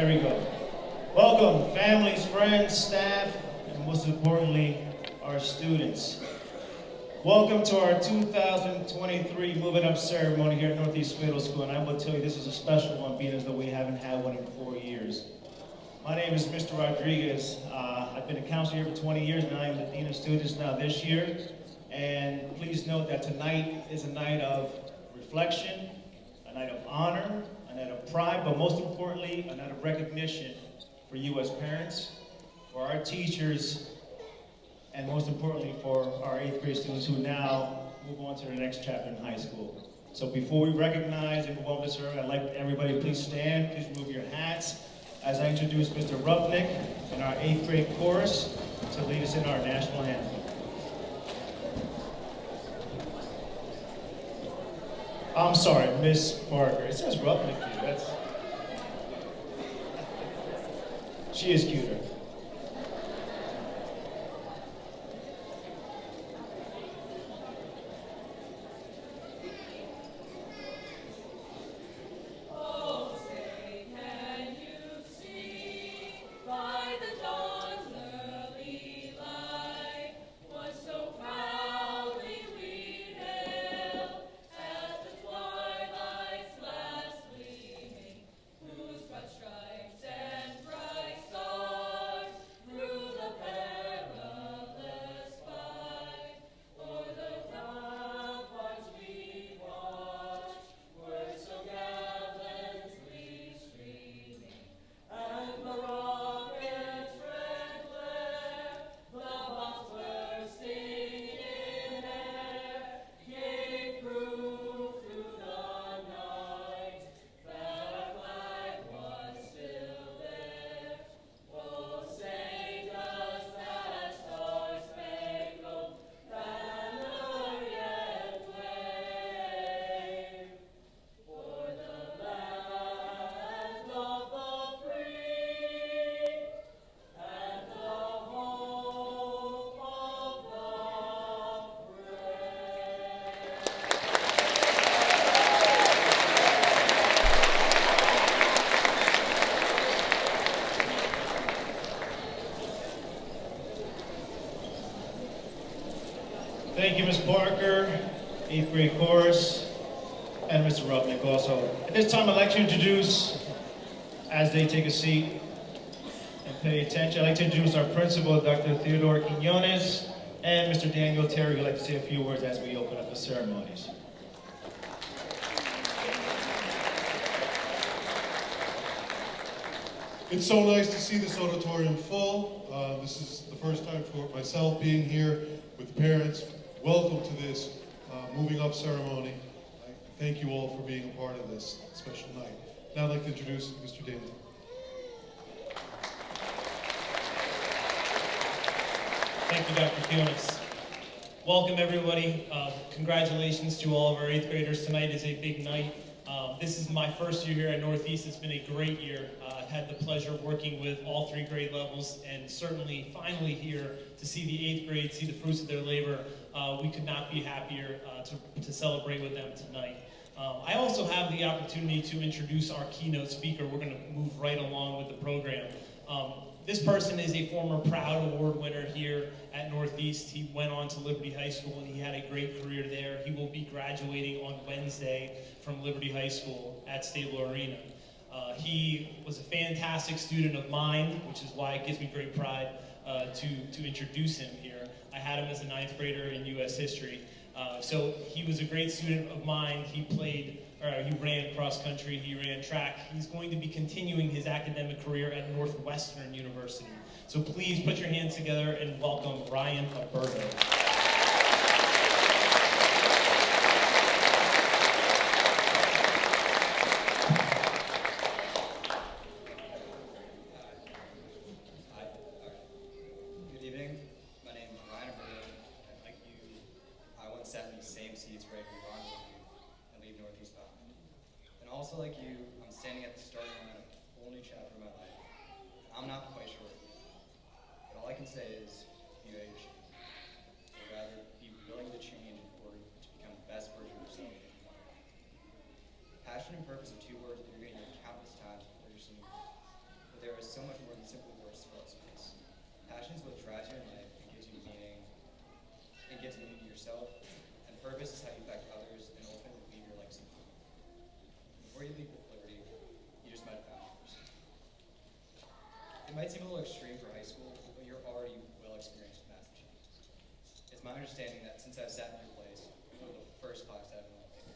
There we go. Welcome, families, friends, staff, and most importantly, our students. Welcome to our 2023 Moving Up ceremony here at Northeast Middle School, and I will tell you this is a special one, being as though we haven't had one in 4 years. My name is Mr. Rodriguez. I've been a counselor here for 20 years, and I am the Dean of Students now this year. And please note that tonight is a night of reflection, a night of honor, a night of pride, but most importantly, a night of recognition for you as parents, for our teachers, and most importantly for our 8th grade students who now move on to their next chapter in high school. So before we recognize and move on to this ceremony, I'd like everybody please stand, please remove your hats as I introduce Mr. Rupnick and our 8th grade chorus to lead us in our national anthem. I'm sorry, Miss Parker. It says Rupnick here. She is cuter. Thank you, Ms. Parker, 8th grade chorus, and Mr. Rupnick also. At this time, I'd like to introduce, as they take a seat and pay attention, I'd like to introduce our principal, Dr. Theodore Quiñones, and Mr. Daniel Terry, who'd like to say a few words as we open up the ceremonies. It's so nice to see this auditorium full. This is the first time for myself being here with the parents. Welcome to this Moving Up ceremony. I thank you all for being a part of this special night. Now I'd like to introduce Mr. Daniel. Thank you, Dr. Quiñones. Welcome, everybody. Congratulations to all of our 8th graders. Tonight is a big night. This is my first year here at Northeast. It's been a great year. I've had the pleasure of working with all 3 grade levels, and certainly finally here to see the 8th grade, see the fruits of their labor. We could not be happier to celebrate with them tonight. I also have the opportunity to introduce our keynote speaker. We're going to move right along with the program. This person is a former Proud Award winner here at Northeast. He went on to Liberty High School and he had a great career there. He will be graduating on Wednesday from Liberty High School at Stabler Arena. He was a fantastic student of mine, which is why it gives me great pride to introduce him here. I had him as a 9th grader in U.S. history. So he was a great student of mine. He ran cross country, he ran track. He's going to be continuing his academic career at Northwestern University. So please put your hands together and welcome Ryan Alberto. Also like you, I'm standing at the starting line of a whole new chapter of my life. I'm not quite sure what to do. But all I can say is be ready to change. Or rather, be willing to change in order to become the best version of yourself that you want to be. Passion and purpose are 2 words that you're going to hear countless times before your senior year. so much more than simply words for space. Passion is what drives you in life and gives you meaning. It gives meaning to yourself, and purpose is how you affect others and ultimately leave your legacy behind. Before you leave with liberty, you just might have found yours. It might seem a little extreme for high school, but you're already well experienced with massive changes. It's my understanding that since I've sat in your place, you're the first class to have an elevator.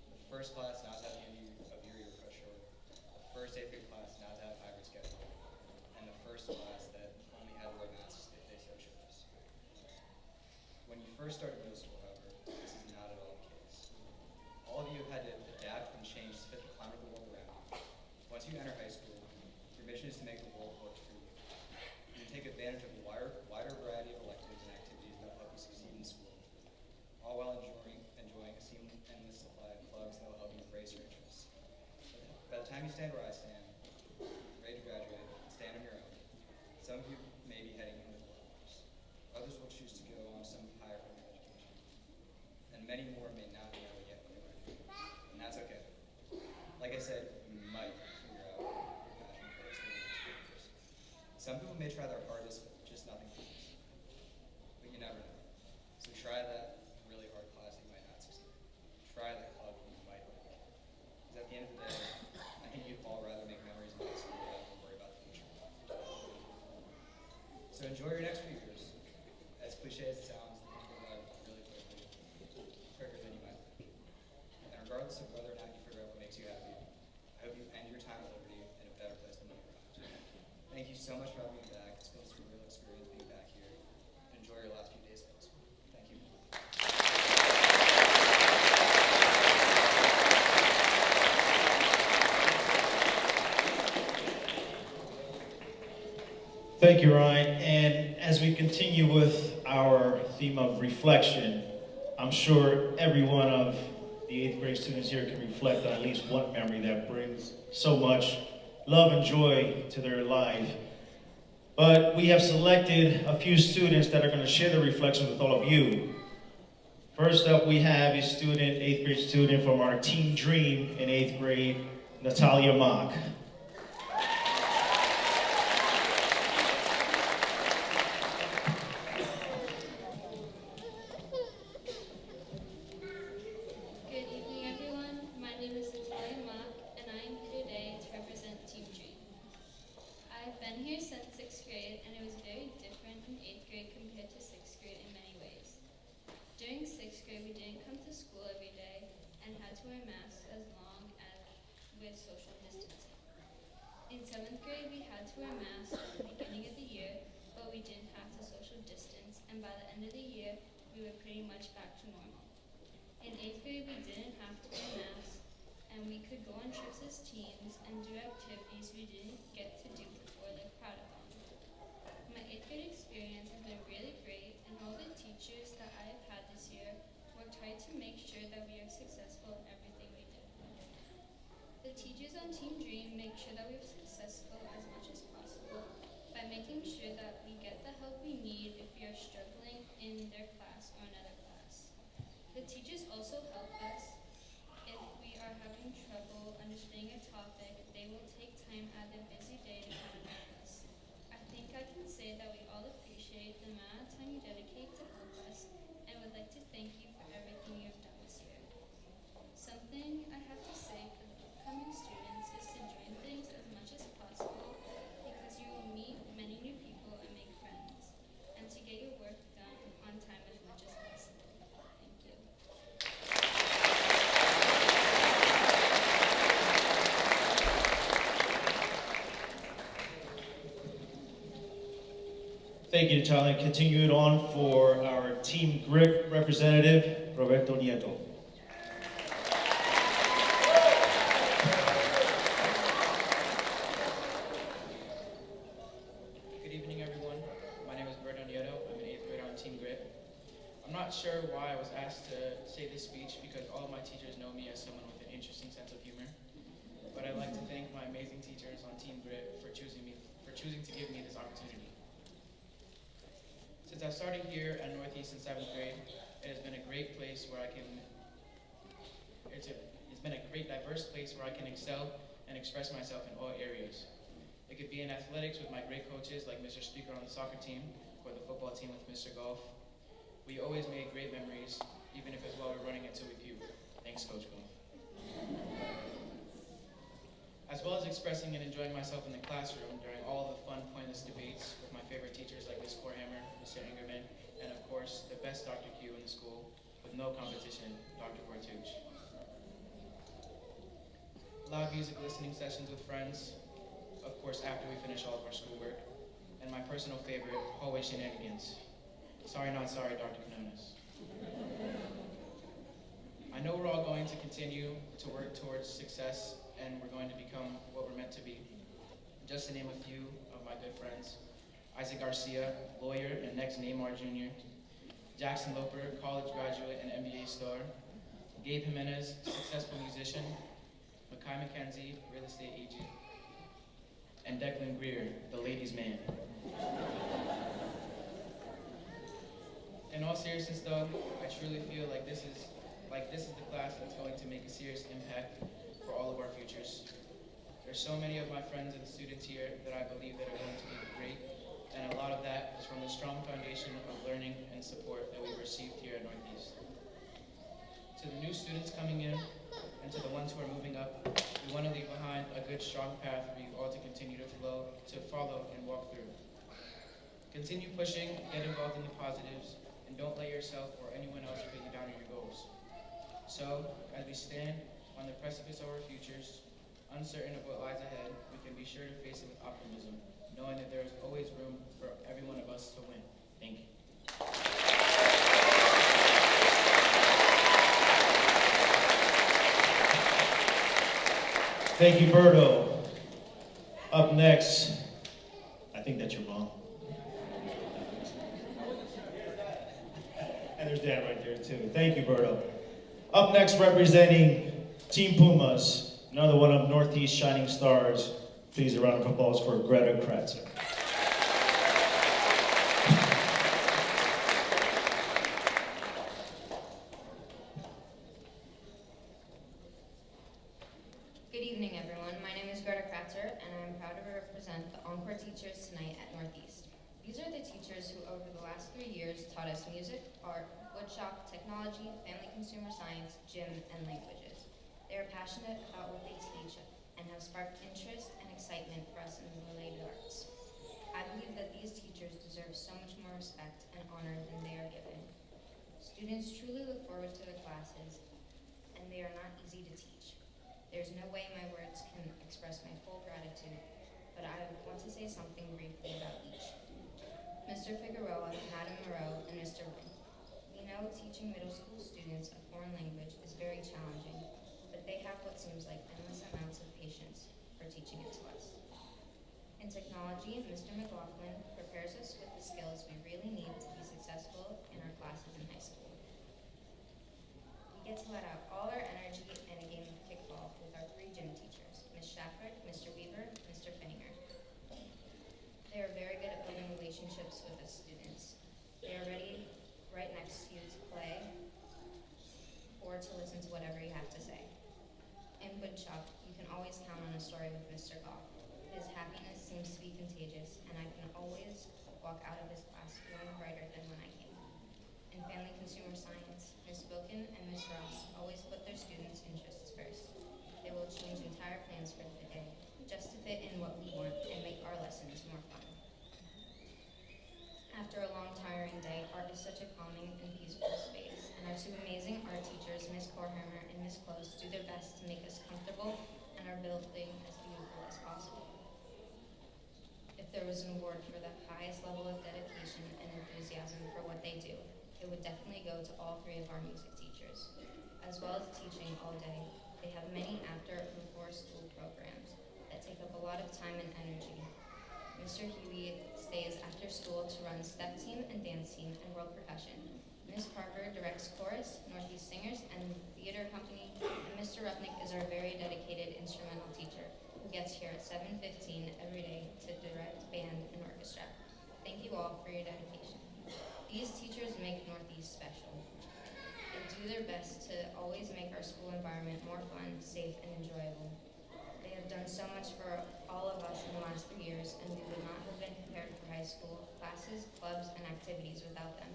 The first class not to have the end of year cut short. The first 8th grade class not to have hybrid schedule. And the first class that only had to wear masks if they so chose. When you first started middle school, however, this is not at all the case. All of you have had to adapt and change to fit the climate of the world around you. Once you enter high school, your mission is to make the world work for you. You can take advantage of a wider variety of electives and activities that will help you succeed in school, all while enjoying a seamless endless supply of clubs that will help you embrace your interests. By the time you stand where I stand, ready to graduate, and stand on your own, some of you may be heading into the workforce. Others will choose to go on some higher form of education. And many more may not know yet what they want to do. And that's okay. Like I said, you might figure out your passion for it through your experience. Some people may try their hardest, but just nothing comes. But you never know. So try that really hard class you might not succeed. Try that club you might like. Because at the end of the day, I think you'd all rather make memories in high school rather than worry about the future. So enjoy your next few years. As cliche as it sounds, things go by really quickly, quicker than you might think. And regardless of whether or not you figure out what makes you happy, I hope you end your time at Liberty in a better place than when you arrived. Thank you so much for having me back. It's been a surreal experience being back here. Enjoy your last few days at school. Thank you. Thank you, Ryan. And as we continue with our theme of reflection, I'm sure every one of the 8th grade students here can reflect on at least one memory that brings so much love and joy to their life. But we have selected a few students that are going to share their reflections with all of you. First up, we have a student, 8th grade student from our Team Dream in 8th grade, Natalia Mock. Good evening, everyone. My name is Natalia Mock, and I am here today to represent Team Dream. I've been here since 6th grade, and it was very different in 8th grade compared to 6th grade in many ways. During 6th grade, we didn't come to school every day and had to wear masks as long as with social distancing. In 7th grade, we had to wear masks at the beginning of the year, but we didn't have to social distance, and by the end of the year, we were pretty much back to normal. In 8th grade, we didn't have to wear masks, and we could go on trips as teams and do activities we didn't get to do before, like Crowd-a-thon. My 8th grade experience has been really great, and all the teachers that I have had this year worked hard to make sure that we are successful in everything we do. The teachers on Team Dream make sure that we are successful as much as possible by making sure that we get the help we need if we are struggling in their class or another class. The teachers also help us if we are having trouble understanding a topic. They will take time out of their busy day to come and help us. I think I can say that we all appreciate the amount of time you dedicate to help us and would like to thank you for everything you have done this year. Something I have to say for the upcoming students is to join things as much as possible because you will meet many new people and make friends, and to get your work done on time as much as possible. Thank you. Thank you, Natalia. Continue it on for our Team Grit representative, Roberto Nieto. Good evening, everyone. My name is Roberto Nieto. I'm an 8th grader on Team Grit. I'm not sure why I was asked to say this speech because all of my teachers know me as someone with an interesting sense of humor. But I'd like to thank my amazing teachers on Team Grit for choosing to give me this opportunity. Since I started here at Northeast in 7th grade, it has been a great place where it's been a great diverse place where I can excel and express myself in all areas. It could be in athletics with my great coaches like Mr. Speaker on the soccer team or the football team with Mr. Golf. We always made great memories, even if it's while we're running until we puke. Thanks, Coach Golf. As well as expressing and enjoying myself in the classroom during all of the fun, pointless debates with my favorite teachers like Ms. Korhammer, Mr. Ingerman, and of course, the best Dr. Q in the school, with no competition, Dr. Bortouche. Loud music listening sessions with friends, of course after we finish all of our schoolwork, and my personal favorite, hallway shenanigans. Sorry, not sorry, Dr. Canonis. I know we're all going to continue to work towards success and we're going to become what we're meant to be. Just to name a few of my good friends: Isaac Garcia, lawyer and next Neymar Jr., Jackson Loper, college graduate and MBA star, Gabe Jimenez, successful musician, Makai McKenzie, real estate agent, and Declan Greer, the ladies' man. In all seriousness though, I truly feel like this is the class that's going to make a serious impact for all of our futures. There's so many of my friends and students here that I believe that are going to be great, and a lot of that is from the strong foundation of learning and support that we've received here at Northeast. To the new students coming in, and to the ones who are moving up, we want to leave behind a good, strong path for you all to continue to follow and walk through. Continue pushing, get involved in the positives, and don't let yourself or anyone else put you down on your goals. So, as we stand on the precipice of our futures, uncertain of what lies ahead, we can be sure to face it with optimism, knowing that there is always room for every one of us to win. Thank you. Thank you, Berto. Up next, I think that's your mom. And there's Dan right there too. Thank you, Berto. Up next, representing Team Pumas, another one of Northeast Shining Stars. Please, a round of applause for Greta Kratzer. Good evening, everyone. My name is Greta Kratzer, and I'm proud to represent the Encore teachers tonight at Northeast. These are the teachers who, over the last 3 years, taught us music, art, woodshop, technology, family consumer science, gym, and languages. They are passionate about what they teach and have sparked interest and excitement for us in the related arts. I believe that these teachers deserve so much more respect and honor than they are given. Students truly look forward to their classes, and they are not easy to teach. There's no way my words can express my full gratitude, but I want to say something briefly about each. Mr. Figueroa, Madam Moreau, and Mr. Wynn. We know teaching middle school students a foreign language is very challenging, but they have what seems like endless amounts of patience for teaching it to us. In technology, Mr. McLaughlin prepares us with the skills we really need to be successful in our classes in high school. We get to let out all our energy in a game of kickball with our 3 gym teachers, Ms. Shafford, Mr. Weaver, Mr. Finninger. They are very good at building relationships with the students. They are ready right next to you to play or to listen to whatever you have to say. In woodshop, you can always count on a story with Mr. Goff. His happiness seems to be contagious, and I can always walk out of his class feeling brighter than when I came. In family consumer science, Ms. Boken and Ms. Ross always put their students' interests first. They will change entire plans for the day just to fit in what we want and make our lessons more fun. After a long, tiring day, art is such a calming and peaceful space, and our 2 amazing art teachers, Ms. Korhammer and Ms. Close, do their best to make us comfortable and our building as beautiful as possible. If there was an award for the highest level of dedication and enthusiasm for what they do, it would definitely go to all 3 of our music teachers. As well as teaching all day, they have many after and before school programs that take up a lot of time and energy. Mr. Huey stays after school to run step team and dance team and world percussion. Ms. Parker directs chorus, Northeast Singers, and theater company, and Mr. Rupnick is our very dedicated instrumental teacher who gets here at 7:15 every day to direct band and orchestra. Thank you all for your dedication. These teachers make Northeast special. They do their best to always make our school environment more fun, safe, and enjoyable. They have done so much for all of us in the last 3 years, and we would not have been prepared for high school, classes, clubs, and activities without them.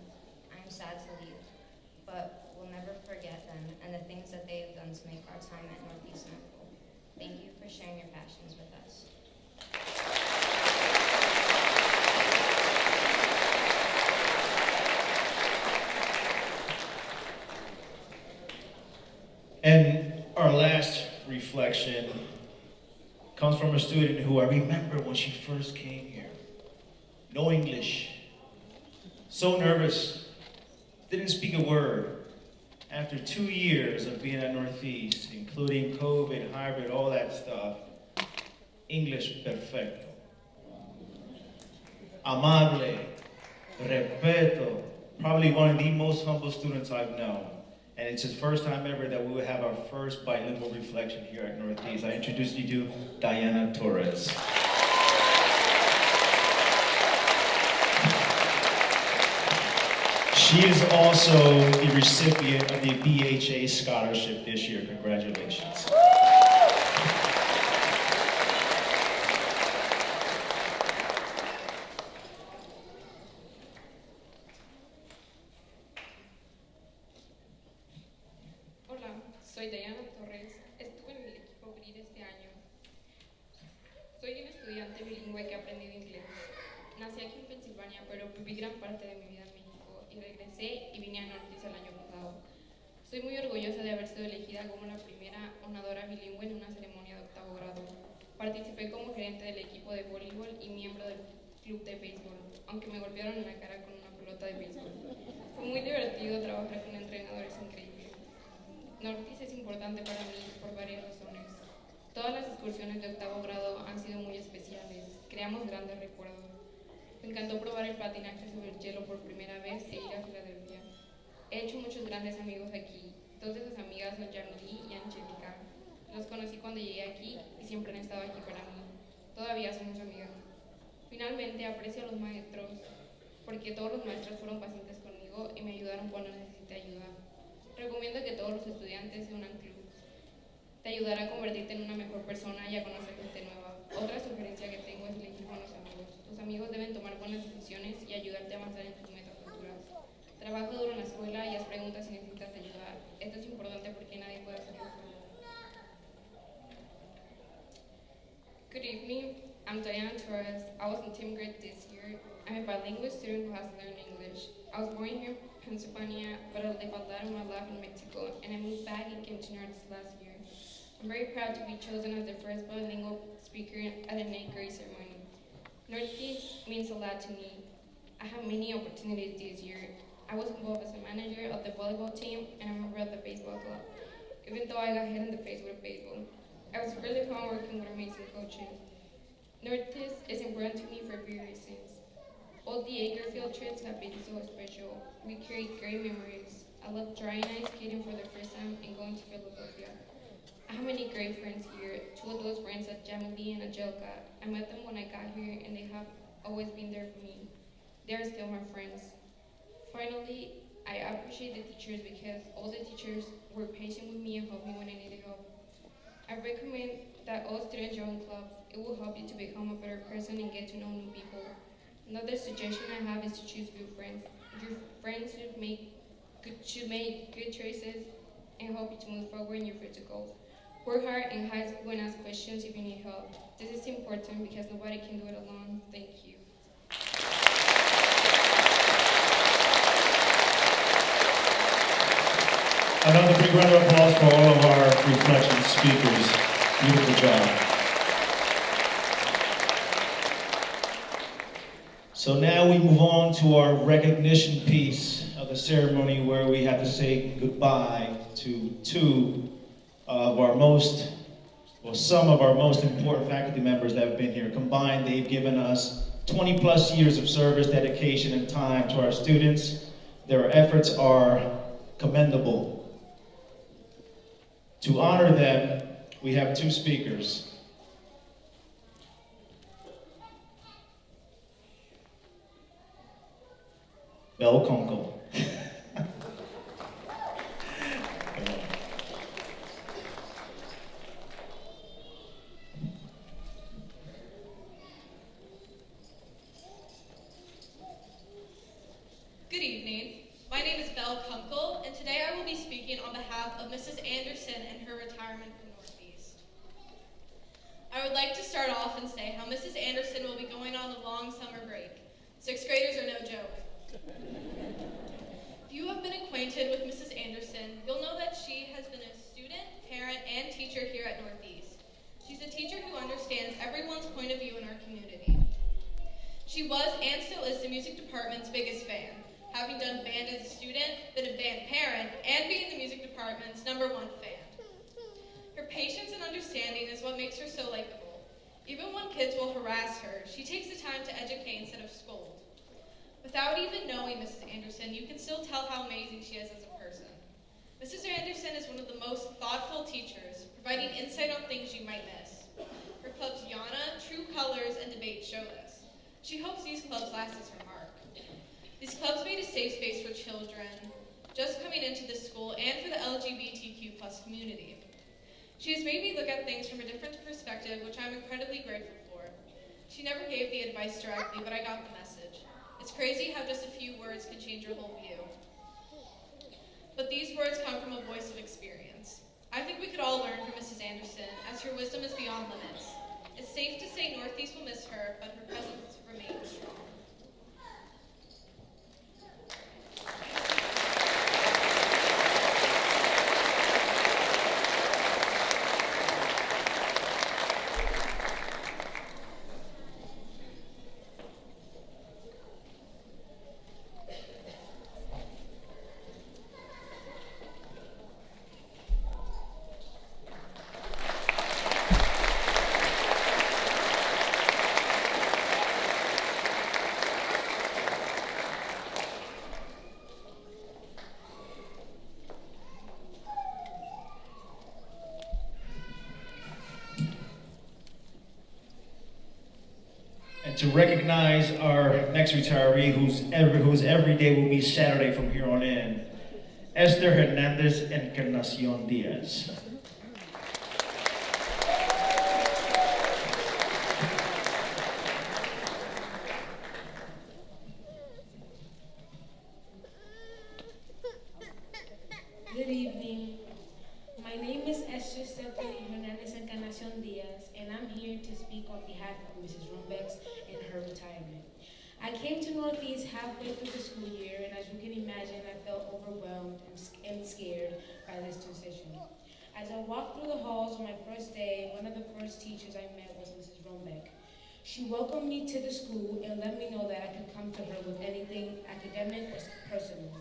I am sad to leave, but we'll never forget them and the things that they have done to make our time at Northeast memorable. Thank you for sharing your passions with us. And our last reflection comes from a student who I remember when she first came here. No English, so nervous, didn't speak a word. After 2 years of being at Northeast, including COVID, hybrid, all that stuff, English perfecto. Amable, respeto, probably one of the most humble students I've known. And it's his first time ever that we will have our first bilingual reflection here at Northeast. I introduce you to Diana Torres. She is also the recipient of the BHA scholarship this year. Congratulations. Hola, soy Diana Torres. Estuve en el equipo BRID este año. Soy un estudiante bilingüe que ha aprendido inglés. Nací aquí en Pensilvania, pero viví gran parte de mi vida en México y regresé y vine a Northeast el año pasado. Soy muy orgullosa de haber sido elegida como la primera honadora bilingüe en una ceremonia de octavo grado. Participé como gerente del equipo de voleibol y miembro del club de béisbol, aunque me golpearon en la cara con una pelota de béisbol. Fue muy divertido trabajar con entrenadores increíbles. Northeast es importante para mí por varias razones. Todas las excursiones de octavo grado han sido muy especiales. Creamos grandes recuerdos. Me encantó probar el patinaje sobre el hielo por primera vez e ir a Filadelfia. He hecho muchos grandes amigos aquí. Dos de esas amigas son Jamie y Angelica. Los conocí cuando llegué aquí y siempre han estado aquí para mí. Todavía somos amigas. Finalmente aprecio a los maestros porque todos los maestros fueron pacientes conmigo y me ayudaron cuando necesité ayuda. Recomiendo que todos los estudiantes se unan clubs. Te ayudará a convertirte en una mejor persona y a conocer gente nueva. Otra sugerencia que tengo es elegir buenos amigos. Tus amigos deben tomar buenas decisiones y ayudarte a avanzar en tus metas futuras. Trabaja duro en la escuela y haz preguntas si necesitas ayuda. Esto es importante porque nadie puede hacerlo solo. Good evening, I'm Diana Torres. I was in 10th grade this year. I'm a bilingual student who has learned English. I was born here in Pennsylvania, but I lived a lot of my life in Mexico, and I moved back and came to Northeast last year. I'm very proud to be chosen as the first bilingual speaker at an 8th grade ceremony. Northeast means a lot to me. I had many opportunities this year. I was involved as a manager of the volleyball team and a member of the baseball club, even though I got hit in the face with a baseball. I was really fun working with amazing coaches. Northeast is important to me for a few reasons. All the acre field trips have been so special. We create great memories. I love dry and ice skating for the first time and going to Philadelphia. I have many great friends here. Two of those friends are Jamie and Angelica. I met them when I got here and they have always been there for me. They are still my friends. Finally, I appreciate the teachers because all the teachers were patient with me and helped me when I needed help. I recommend that all students join clubs. It will help you to become a better person and get to know new people. Another suggestion I have is to choose good friends. Your friends should make good choices and help you to move forward in your future goals. Work hard in high school and ask questions if you need help. This is important because nobody can do it alone. Thank you. Another big round of applause for all of our reflection speakers. Beautiful job. So now we move on to our recognition piece of the ceremony where we have to say goodbye to two of our some of our most important faculty members that have been here. Combined, they've given us 20 plus years of service, dedication, and time to our students. Their efforts are commendable. To honor them, we have two speakers. Bell Kunkel. Kunkel, and today I will be speaking on behalf of Mrs. Anderson and her retirement from Northeast. I would like to start off and say how Mrs. Anderson will be going on a long summer break. Sixth graders are no joke. If you have been acquainted with Mrs. Anderson, you'll know that she has been a student, parent, and teacher here at Northeast. She's a teacher who understands everyone's point of view in our community. She was and still is the music department's biggest fan, having done band as a student, been a band parent, and being the music department's #1 fan. Her patience and understanding is what makes her so likable. Even when kids will harass her, she takes the time to educate instead of scold. Without even knowing Mrs. Anderson, you can still tell how amazing she is as a person. Mrs. Anderson is one of the most thoughtful teachers, providing insight on things you might miss. Her clubs Yana, True Colors, and Debate show this. She hopes these clubs last as her mark. These clubs made a safe space for children just coming into this school and for the LGBTQ+ community. She has made me look at things from a different perspective, which I'm incredibly grateful for. She never gave the advice directly, but I got the message. It's crazy how just a few words can change your whole view. But these words come from a voice of experience. I think we could all learn from Mrs. Anderson, as her wisdom is beyond limits. It's safe to say Northeast will miss her, but her presence remains strong. And to recognize our next retiree, whose every day will be Saturday from here on in, Esther Hernandez Encarnacion Diaz. Good evening. My name is Esther Stephanie Hernandez Encarnacion Diaz, and I'm here to speak on behalf of Mrs. Rumbex and her retirement. I came to Northeast halfway through the school year, and as you can imagine, I felt overwhelmed and scared by this transition. As I walked through the halls on my first day, one of the first teachers I met was Mrs. Rumbeck. She welcomed me to the school and let me know that I could come to her with anything academic or personal.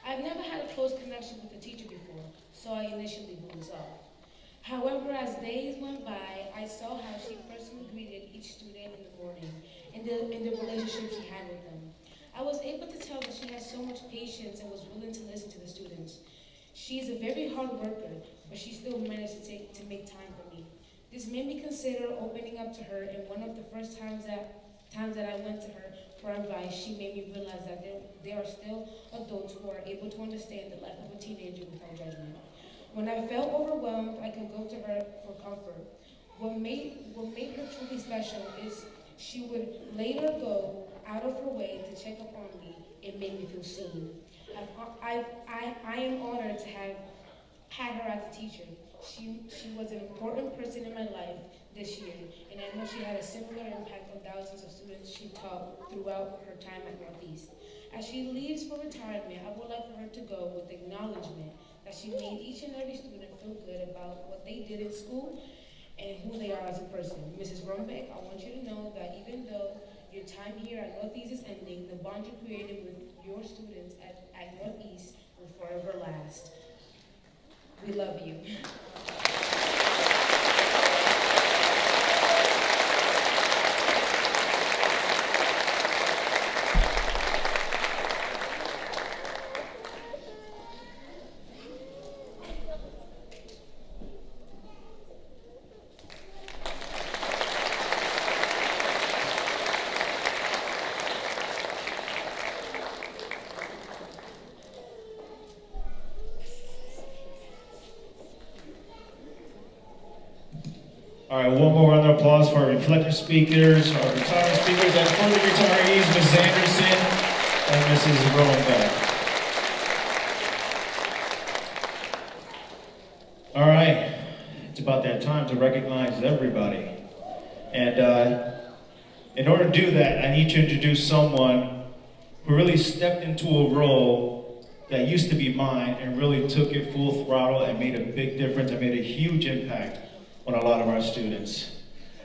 I've never had a close connection with a teacher before, so I initially blew off. However, as days went by, I saw how she personally greeted each student in the morning and the relationship she had with them. I was able to tell that she had so much patience and was willing to listen to the students. She's a very hard worker, but she still managed to make time for me. This made me consider opening up to her, and one of the first times that I went to her for advice, she made me realize that there are still adults who are able to understand the life of a teenager without judgment. When I felt overwhelmed, I could go to her for comfort. What made her truly special is she would later go out of her way to check up on me and make me feel seen. I am honored to have had her as a teacher. She was an important person in my life this year, and I know she had a similar impact on thousands of students she taught throughout her time at Northeast. As she leaves for retirement, I would like for her to go with acknowledgement that she made each and every student feel good about what they did in school and who they are as a person. Mrs. Rumbeck, I want you to know that even though your time here at Northeast is ending, the bond you created with your students at Northeast will forever last. We love you. All right, one more round of applause for our reflector speakers, our retirement speakers, and for the retirees, Ms. Anderson and Mrs. Romanbeck. All right, it's about that time to recognize everybody. And in order to do that, I need to introduce someone who really stepped into a role that used to be mine and really took it full throttle and made a big difference and made a huge impact on a lot of our students.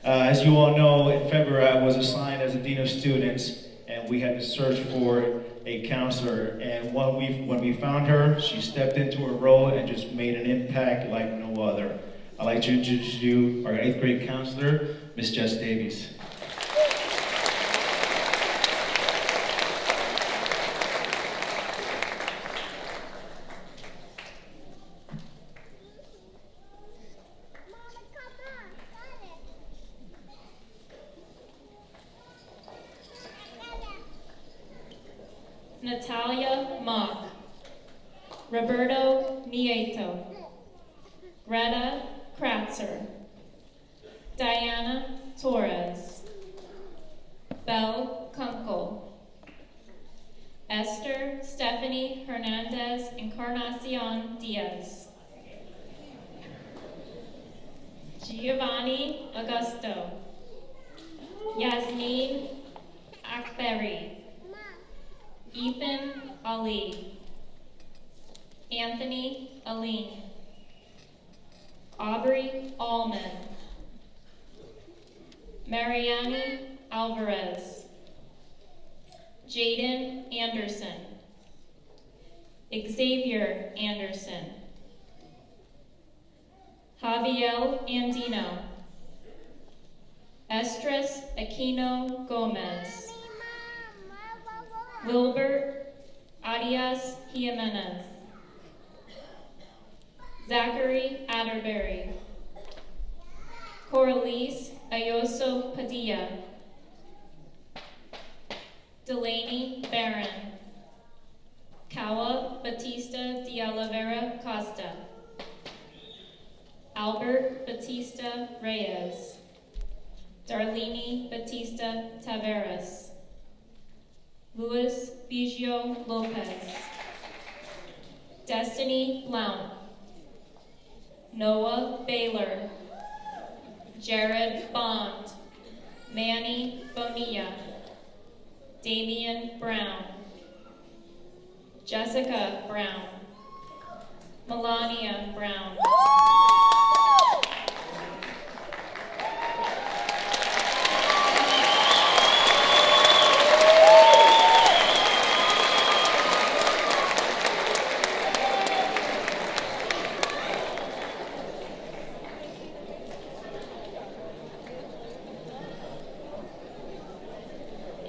As you all know, in February I was assigned as a Dean of Students, and we had to search for a counselor. And when we found her, she stepped into her role and just made an impact like no other. I'd like to introduce you our 8th grade counselor, Miss Jess Davies. Natalia Mock, Roberto Nieto, Greta Kratzer, Diana Torres, Belle Kunkel, Esther Stephanie Hernandez Encarnacion Diaz, Giovanni Augusto, Yasmin Akberi, Ethan Ali, Anthony Aline, Aubrey Allman, Mariani Alvarez, Jaden Anderson, Xavier Anderson, Javier Andino, Estras Aquino Gomez, Wilbert Arias Jimenez, Zachary Atterbury, Coralice Ayoso Padilla, Delaney Barron, Kawa Batista de Oliveira Costa, Albert Batista Reyes, Darlene Batista Taveras, Luis Biggio Lopez, Destiny Blount, Noah Baylor, Jared Bond, Manny Bonilla, Damian Brown, Jessica Brown, Melania Brown,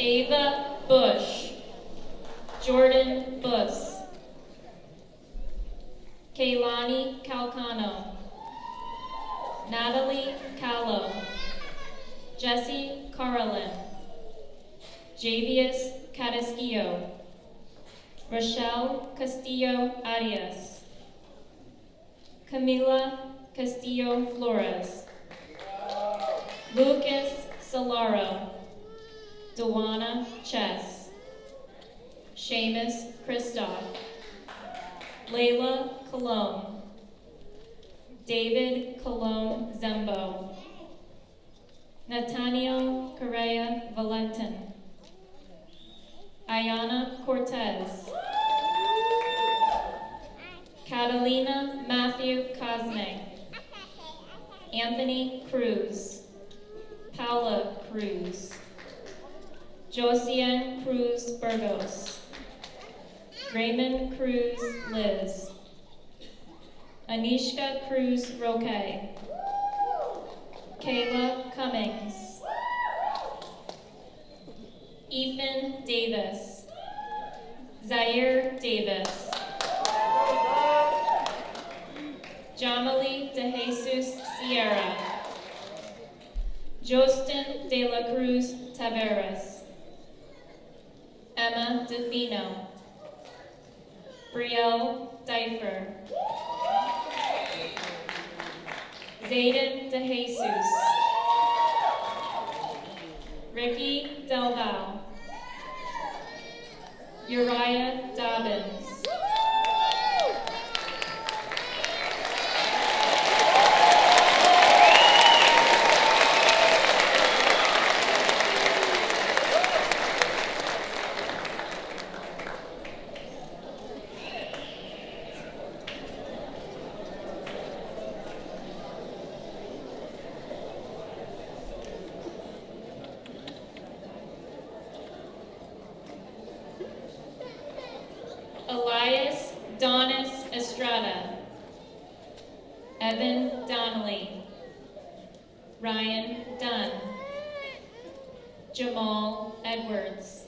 Ava Bush, Jordan Buss, Kaylani Calcano, Natalie Callow, Jesse Carlin, Javius Cadisquillo, Rochelle Castillo Arias, Camila Castillo Flores, Lucas Solaro, Dewana Chess, Seamus Christoph, Layla Cologne, David Cologne Zembo, Nathaniel Correa Valentin, Ayana Cortez, Catalina Matthew Cosme, Anthony Cruz, Paula Cruz, Josiane Cruz Burgos, Raymond Cruz Liz, Anishka Cruz Roque, Kayla Cummings, Ethan Davis, Zaire Davis, Jamali De Jesus Sierra, Jostin De La Cruz Taveras, Emma DeFino, Brielle Difer, Zayden De Jesus, Ricky Delval, Uriah Dobbins, Evan Donnelly, Ryan Dunn, Jamal Edwards,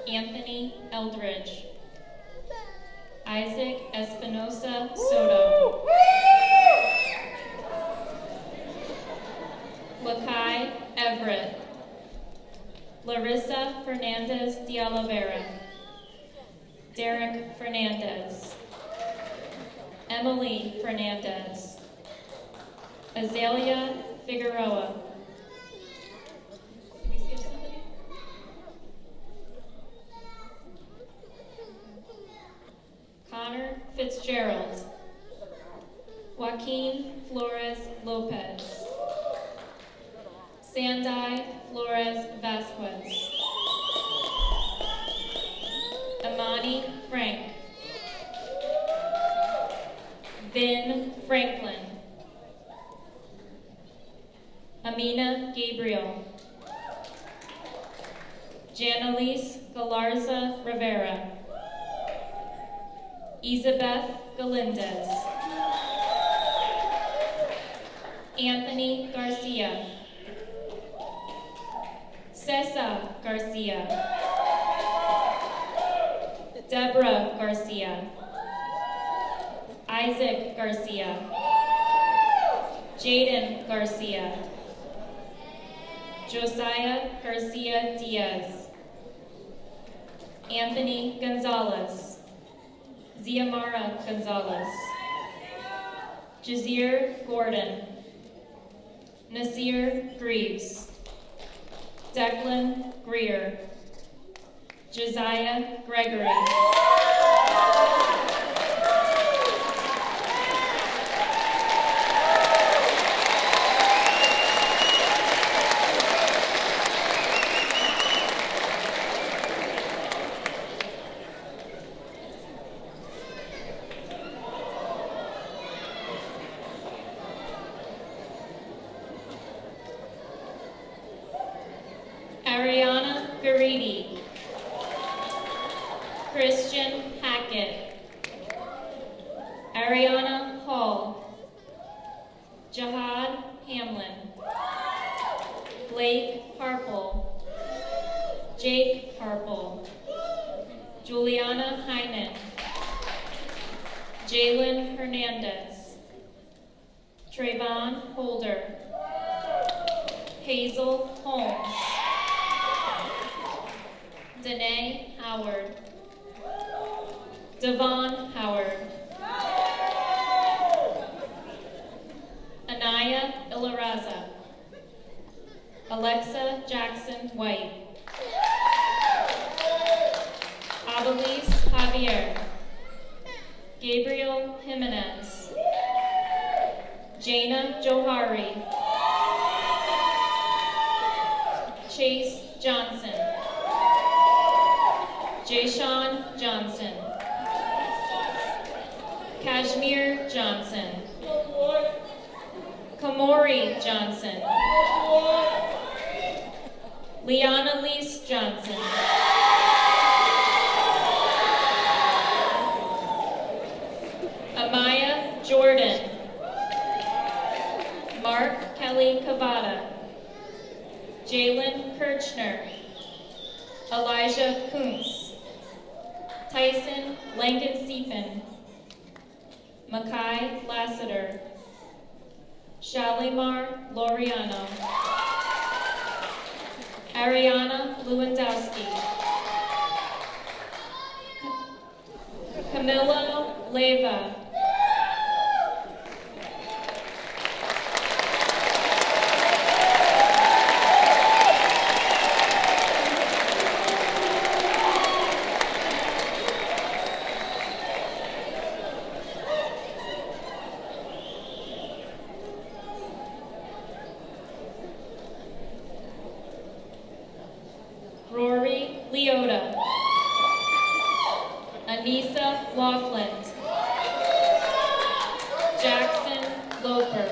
Anthony Eldridge, Isaac Espinosa Soto, Lakai Everett, Larissa Fernandez de Oliveira, Derek Fernandez, Emily Fernandez, Azalea Figueroa, Do we see somebody? Connor Fitzgerald, Joaquin Flores Lopez, Sandai Flores Vasquez, Amani Frank, Vin Franklin, Amina Gabriel, Janelise Galarza Rivera, Isabeth Galindez, Anthony Garcia, Cesa Garcia, Deborah Garcia, Isaac Garcia, Jaden Garcia, Josiah Garcia Diaz, Anthony Gonzalez, Ziamara Gonzalez, Jazir Gordon, Nasir Greaves, Declan Greer, Josiah Gregory, Ariana Garidi, Christian Hackett, Ariana Hall, Jihad Hamlin, Blake Harple, Jake Harple, Juliana Heinen, Jalen Hernandez, Trayvon Holder, Hazel Holmes, Danae Howard, Devon Howard, Anaya Ilaraza, Alexa Jackson White, Abelise Javier, Gabriel Jimenez, Jana Johari, Chase Johnson, Jayshawn Johnson, Kashmir Johnson, Kamori Johnson, Liana Lise Johnson, Amaya Jordan, Mark Kelly Cavada, Jalen Kirchner, Elijah Kuntz, Tyson Langen-Siepen, Makai Lassiter, Shalimar Loriano, Ariana Lewandowski, Camilla Leva, Rory Leota, Anissa Laughlin, Jackson Loper,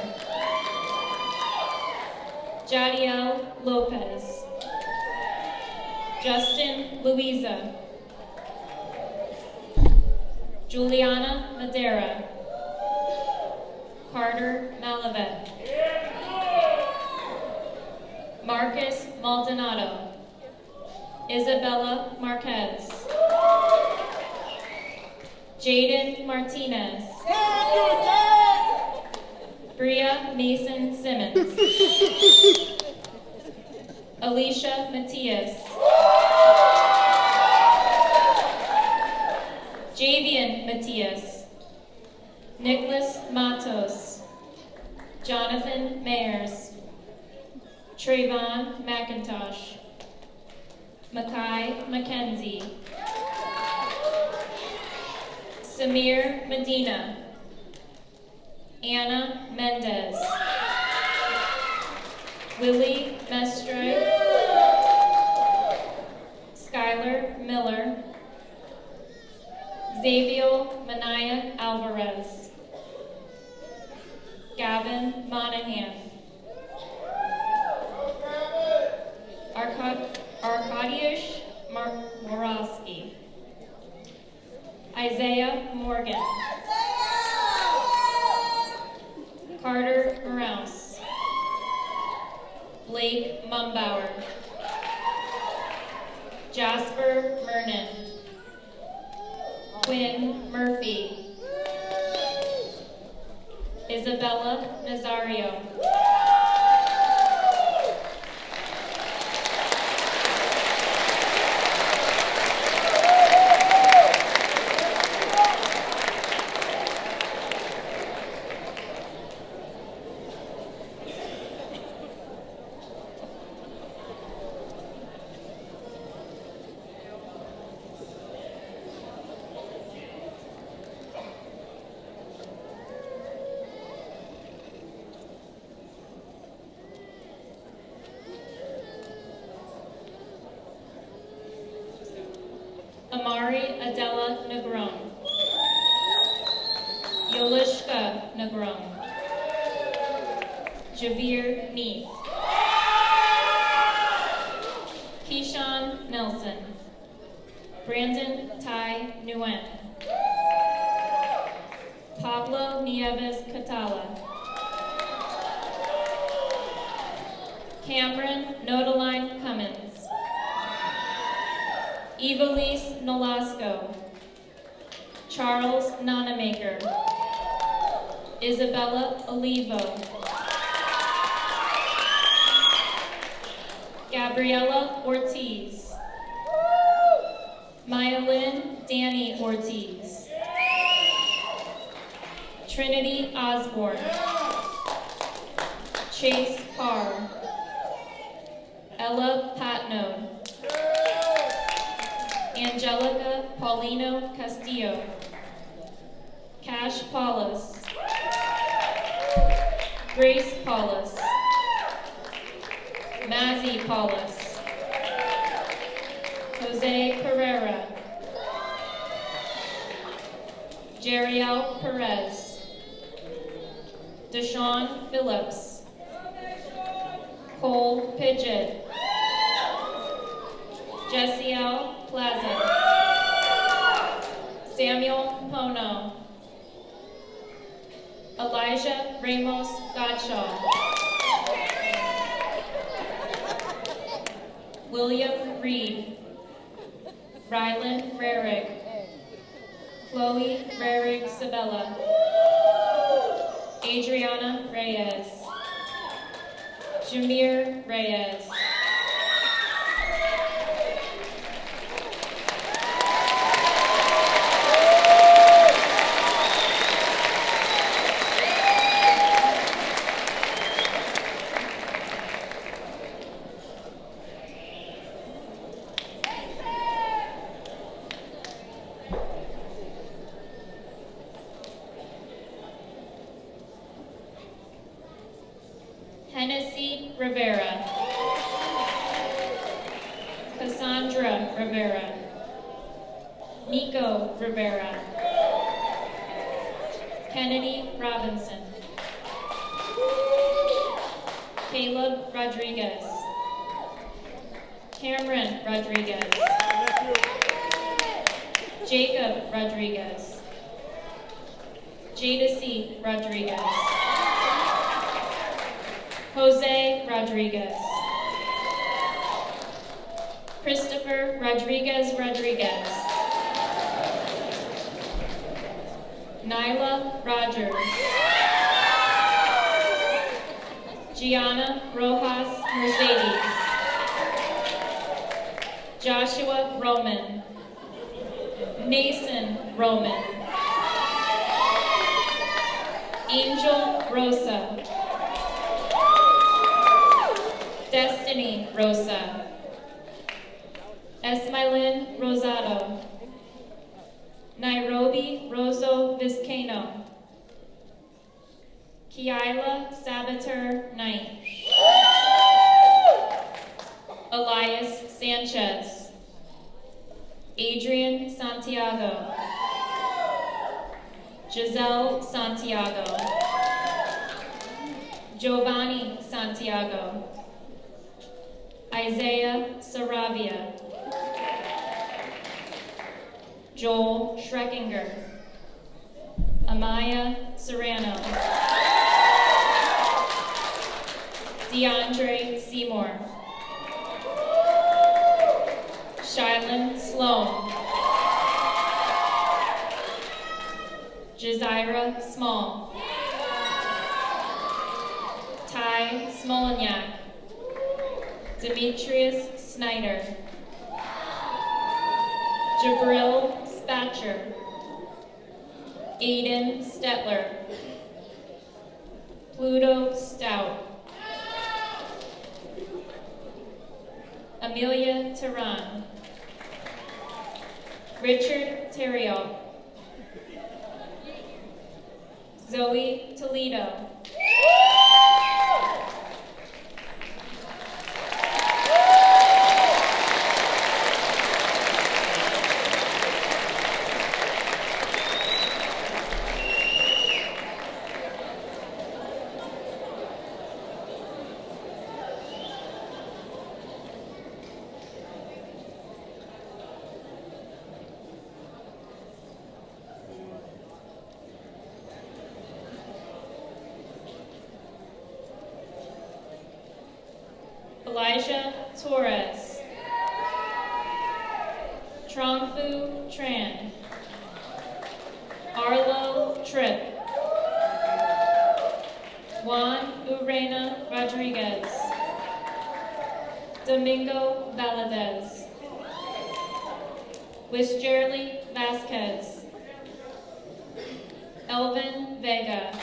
Jadiel Lopez, Justin Louisa, Juliana Madera, Carter Malavet. Marcus Maldonado. Isabella Marquez. Jaden Martinez. Bria Mason Simmons. Alicia Matias. Javian Matias. Nicholas Matos. Jonathan Mayers. Trayvon McIntosh. Makai McKenzie. Samir Medina. Anna Mendez. Willie Mestre. Skylar Miller. Xavier Manaya Alvarez. Gavin Monahan. Arkadiusz Morawski. Isaiah Morgan. Carter Moraus. Blake Mumbauer. Jasper Mernon. Quinn Murphy. Isabella Nazario. Amari Adela Negron. Yolishka Negron. Javier Neef. Keyshawn Nelson. Brandon Ty Nguyen. Pablo Nieves Catala. Cameron Nodeline Cummins. Evelise Nolasco. Charles Nanamaker. Isabella Olivo. Gabriela Ortiz. Myelin Danny Ortiz. Trinity Osborne. Chase Carr. Ella Patno. Angelica Paulino Castillo. Cash Paulus. Grace Paulus. Mazzy Paulus. Jose Pereira. Jeriel Perez. Deshaun Phillips. Cole Pidgeot. Jessiel Plaza. Samuel Pono. Elijah Ramos Godshaw. William Reed. Rylan Rarig. Chloe Rarig Sabella. Adriana Reyes. Jameer Reyes. Hennessy Rivera. Cassandra Rivera. Nico Rivera. Kennedy Robinson. Caleb Rodriguez. Cameron Rodriguez. Jacob Rodriguez. Jadacy Rodriguez. Jose Rodriguez. Christopher Rodriguez Rodriguez. Nyla Rogers. Gianna Rojas Mercedes. Joshua Roman. Nason Roman. Angel Rosa. Destiny Rosa. Esmailin Rosado. Nairobi Roso Vizcano. Kiala Sabater Knight. Elias Sanchez. Adrian Santiago. Giselle Santiago. Giovanni Santiago. Isaiah Saravia. Joel Schreckinger. Amaya Serrano. DeAndre Seymour. Shylin Sloan. Jazira Small. Ty Smolniak. Demetrius Snyder. Jabril Spatcher. Aiden Stetler. Pluto Stout. Amelia Tehran. Richard Terriot. Zoe Toledo. Elijah Torres. Trongfu Tran. Arlo Tripp. Juan Urena Rodriguez. Domingo Valadez. Wisjerly Vasquez. Elvin Vega.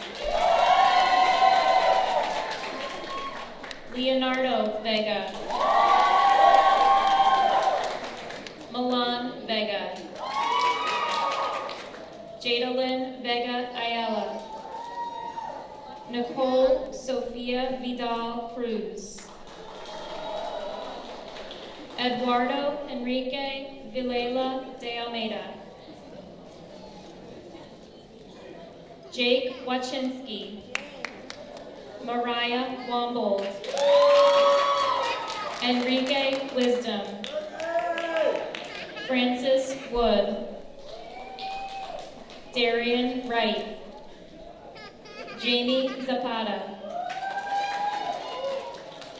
Leonardo Vega. Milan Vega. Jadalyn Vega Ayala. Nicole Sofia Vidal Cruz. Eduardo Enrique Vilela de Almeida. Jake Wachinski. Mariah Wombold. Enrique Wisdom. Francis Wood. Darian Wright. Jamie Zapata.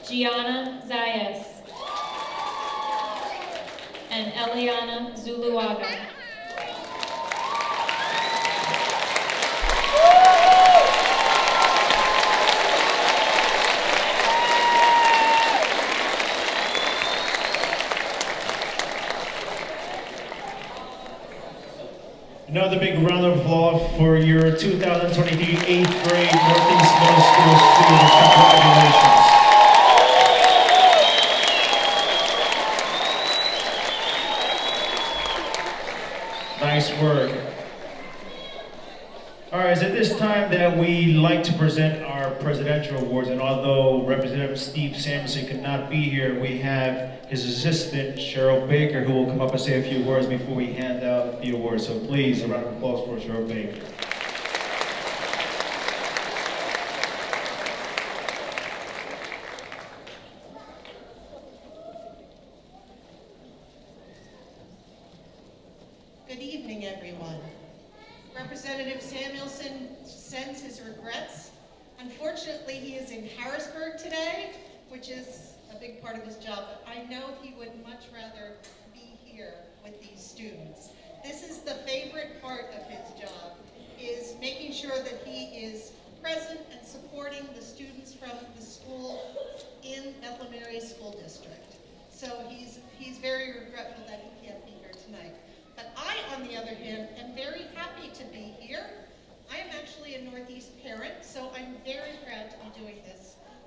Gianna Zayas. And Eliana Zuluaga. Another big round of applause for your 2023 8th grade Northeast Middle School students. Congratulations. Nice work. All right, it's at this time that we like to present our presidential awards, and although Representative Steve Samuelson could not be here, we have his assistant, Cheryl Baker, who will come up and say a few words before we hand out the awards. So please, a round of applause for Cheryl Baker. Good evening, everyone. Representative Samuelson sends his regrets, and Unfortunately, he is in Harrisburg today, which is a big part of his job, but I know he would much rather be here with these students. This is the favorite part of his job, is making sure that he is present and supporting the students from the school in Bethel Mary School District. So he's very regretful that he can't be here tonight. But I, on the other hand, am very happy to be here. I am actually a Northeast parent, so I'm very proud to be doing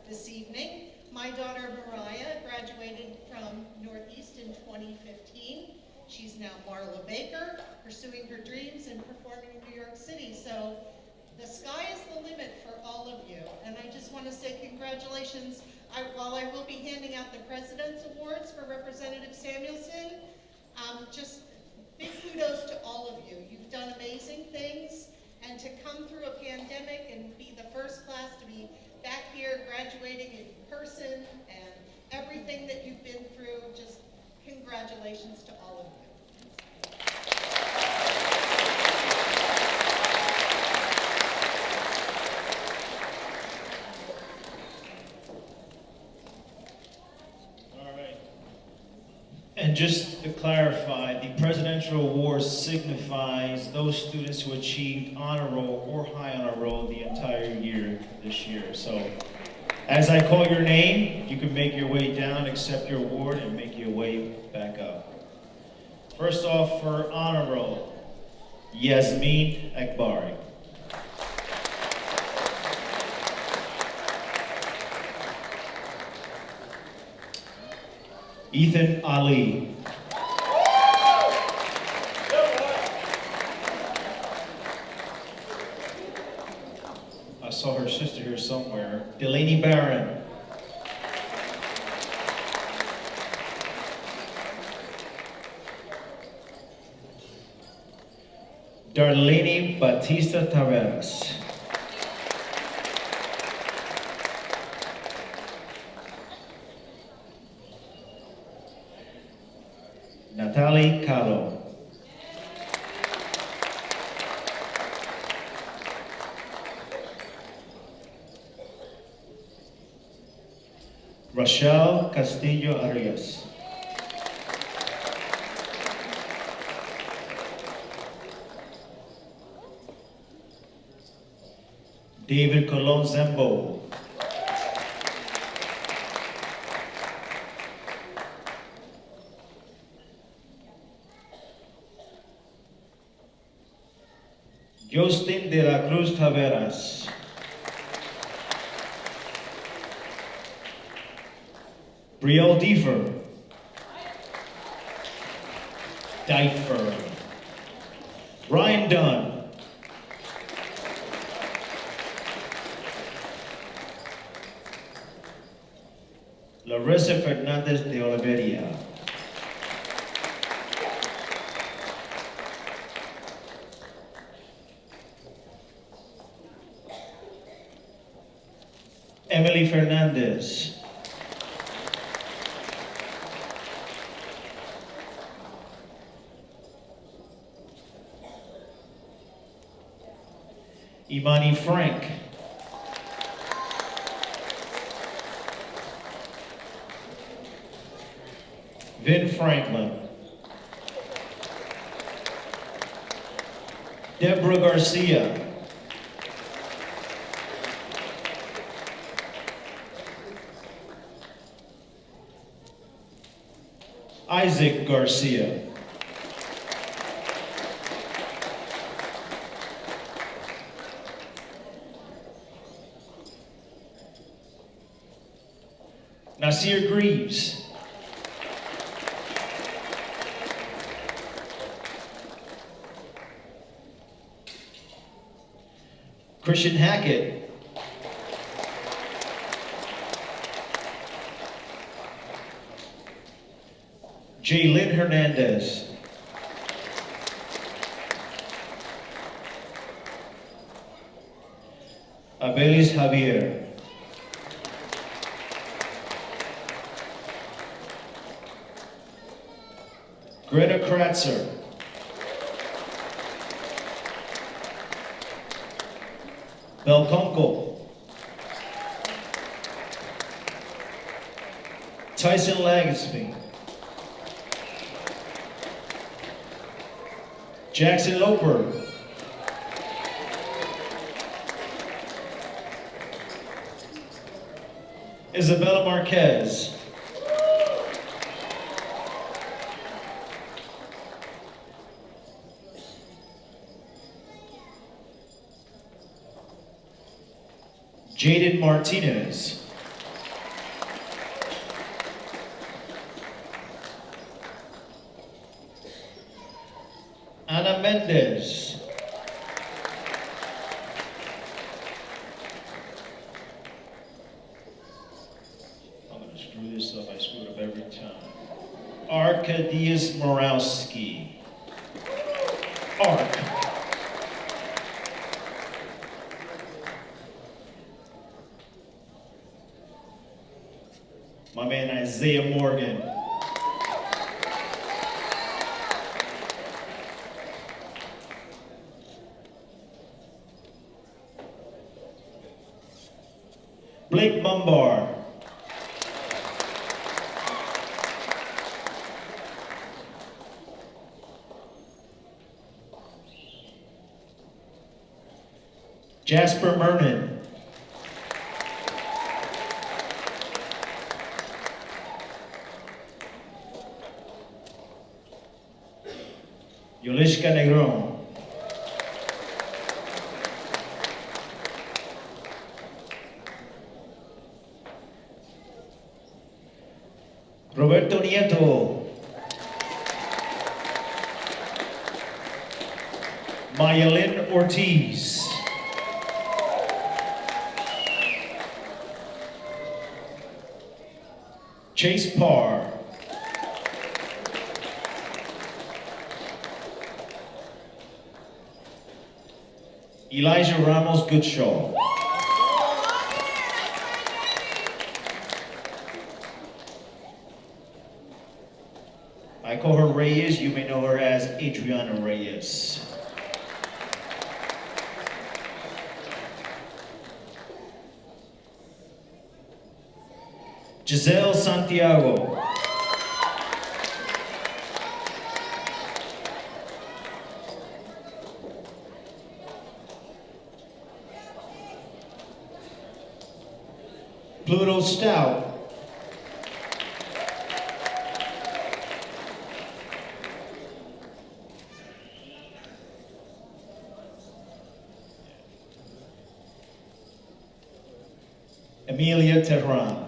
this evening. My daughter Mariah graduated from Northeast in 2015. She's now Marla Baker, pursuing her dreams and performing in New York City. So the sky is the limit for all of you. And I just want to say congratulations. While I will be handing out the President's Awards for Representative Samuelson, just big kudos to all of you. You've done amazing things. And to come through a pandemic and be the first class to be back here graduating in person and everything that you've been through, just congratulations to all of you. And just to clarify, the Presidential Award signifies those students who achieved honor roll or high honor roll the entire year this year. So as I call your name, you can make your way down, accept your award, and make your way back up. First off, for honor roll, Yasmin Akbari. Ethan Ali. I saw her sister here somewhere. Delaney Barron. Darlene Batista Taveras. Natalie Calo. Rochelle Castillo Arias. David Colon Zembo. Justin de la Cruz Taveras. Brielle Difer. Ryan Dunn. Larissa Fernandez de Oliveria. Emily Fernandez. Imani Frank. Vin Franklin. Deborah Garcia. Isaac Garcia. Nasir Greaves. Christian Hackett. Jaylyn Hernandez. Abelis Javier. Greta Kratzer. Belkonko. Tyson Lagsby. Jackson Loper. Isabella Marquez. Jaden Martinez. Ana Mendez. I'm going to screw this up. I screw it up every time. Arkadiusz Morowski. Ark. My man Isaiah Morgan. Blake Mumbar. Jasper Mernon. Yolishka Negron. Roberto Nieto. Mayalyn Ortiz. Chase Parr. Elijah Ramos Goodshaw. I call her Reyes, you may know her as Adriana Reyes. Giselle Santiago. Pluto Stout. Emilia Tehran.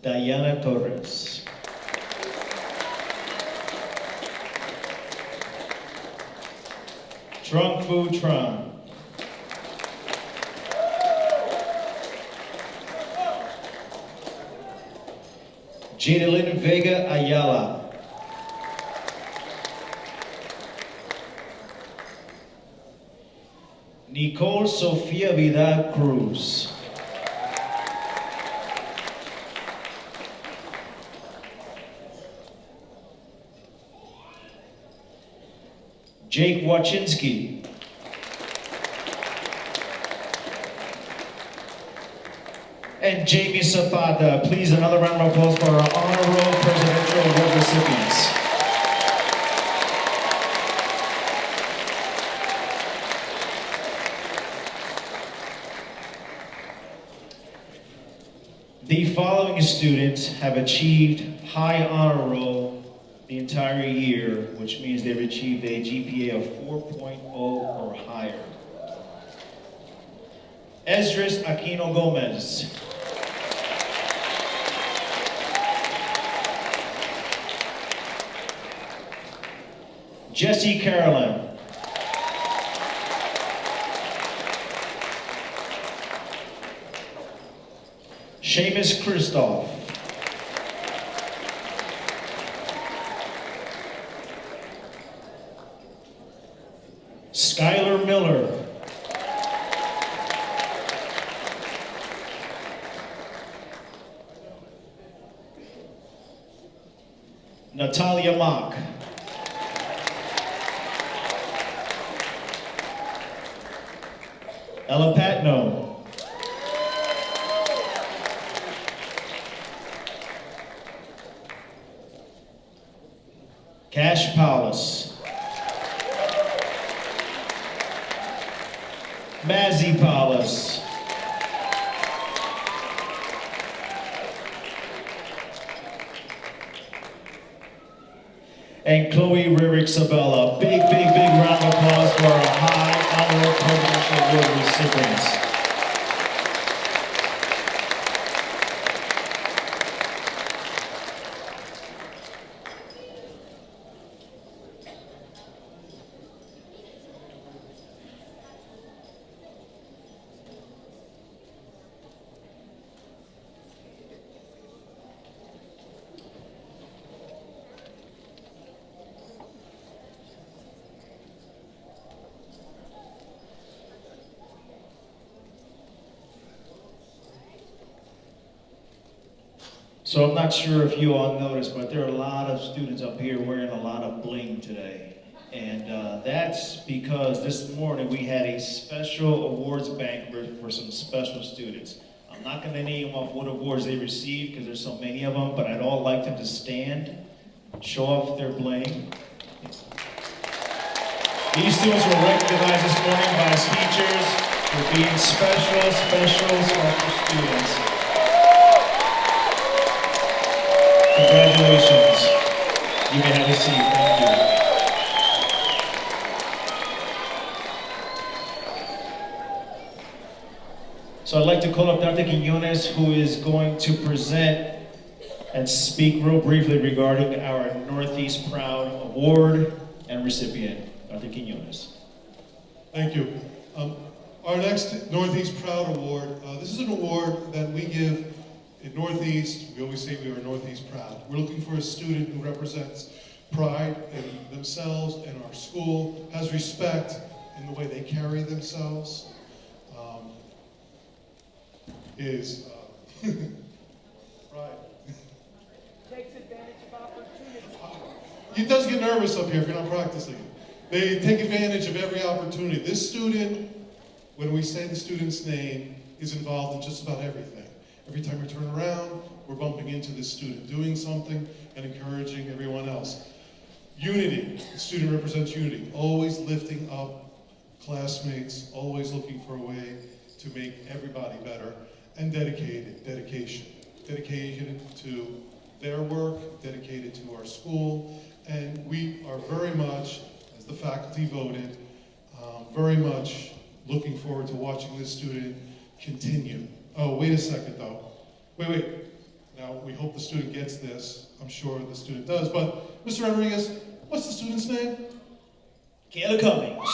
Diana Torres. Trunk Fu Tron. Jadalyn Vega Ayala. Nicole Sofia Vidal Cruz. Jake Wachinski. And Jamie Zapata. Please, another round of applause for our Honor Roll Presidential Award recipients. The following students have achieved high honor roll the entire year, which means they've achieved a GPA of 4.0 or higher. Esdras Aquino Gomez. Jesse Carolyn. Seamus Christoph. Skylar Miller. Natalia Mock. Ella Patno. Cash Paulus. Mazzy Paulus. And Chloe Ririck Sabella. Big round of applause for our high honor presidential award recipients. So I'm not sure if you all noticed, but there are a lot of students up here wearing a lot of bling today. And that's because this morning we had a special awards banquet for some special students. I'm not going to name off what awards they received because there's so many of them, but I'd all like them to stand, show off their bling. These students were recognized this morning by teachers for being special students. Congratulations. You may have a seat. Thank you. So I'd like to call up Dr. Quinones, who is going to present and speak real briefly regarding our Northeast Proud Award and recipient, Dr. Quinones. Thank you. Our next Northeast Proud Award, this is an award that we give in Northeast. We always say we are Northeast Proud. We're looking for a student who represents pride in themselves and our school, has respect in the way they carry themselves, is pride. Takes advantage of opportunity. He does get nervous up here if you're not practicing. They take advantage of every opportunity. This student, when we say the student's name, is involved in just about everything. Every time we turn around, we're bumping into this student doing something and encouraging everyone else. Unity, the student represents unity, always lifting up classmates, always looking for a way to make everybody better, and dedication to their work, dedicated to our school, and we are very much, as the faculty voted, very much looking forward to watching this student continue. Oh, wait a second though. Wait. Now, we hope the student gets this. I'm sure the student does, but Mr. Rodriguez, what's the student's name? Kayla Cummings.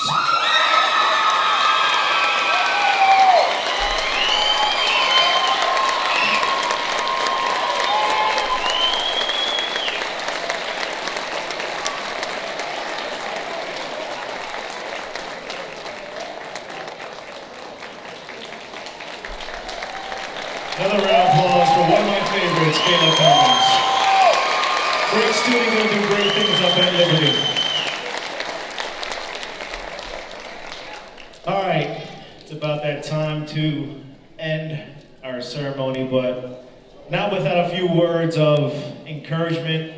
Another round of applause for one of my favorites, Kayla Cummings. Great student, going to do great things up at Liberty. All right, it's about that time to end our ceremony, but not without a few words of encouragement.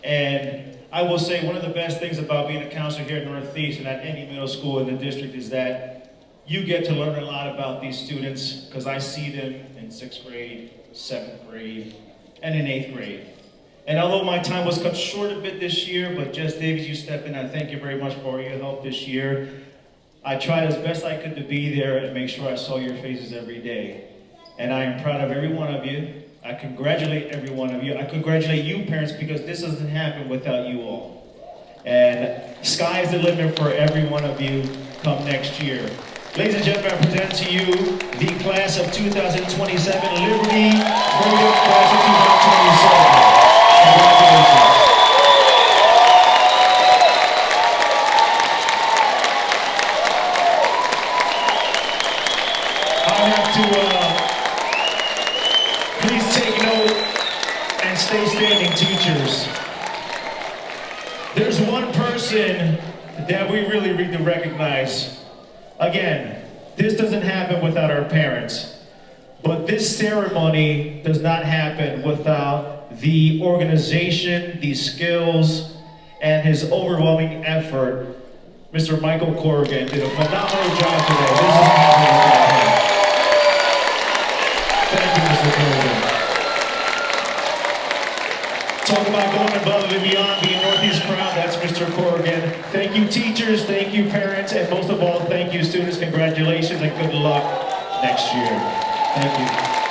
And I will say one of the best things about being a counselor here at Northeast and at any middle school in the district is that you get to learn a lot about these students because I see them in 6th grade, 7th grade, and in 8th grade. And although my time was cut short a bit this year, but Jess Davies, you stepped in, I thank you very much for your help this year. I tried as best I could to be there and make sure I saw your faces every day. And I am proud of every one of you. I congratulate every one of you. I congratulate you parents because this doesn't happen without you all. And sky is the limit for every one of you come next year. Ladies and gentlemen, I present to you the class of 2027, Liberty Freedom Class of 2027. Congratulations. I have to, please take note and stay standing, teachers. person that we really need to recognize. Again, this doesn't happen without our parents, but this ceremony does not happen without the organization, the skills, and his overwhelming effort. Mr. Michael Corrigan did a phenomenal job today. This doesn't happen without him. Thank you, Mr. Corrigan. Talk about going above and beyond, being Northeast proud, that's Mr. Corrigan. Thank you, teachers, thank you, parents, and most of all, thank you, students. Congratulations and good luck next year. Thank you.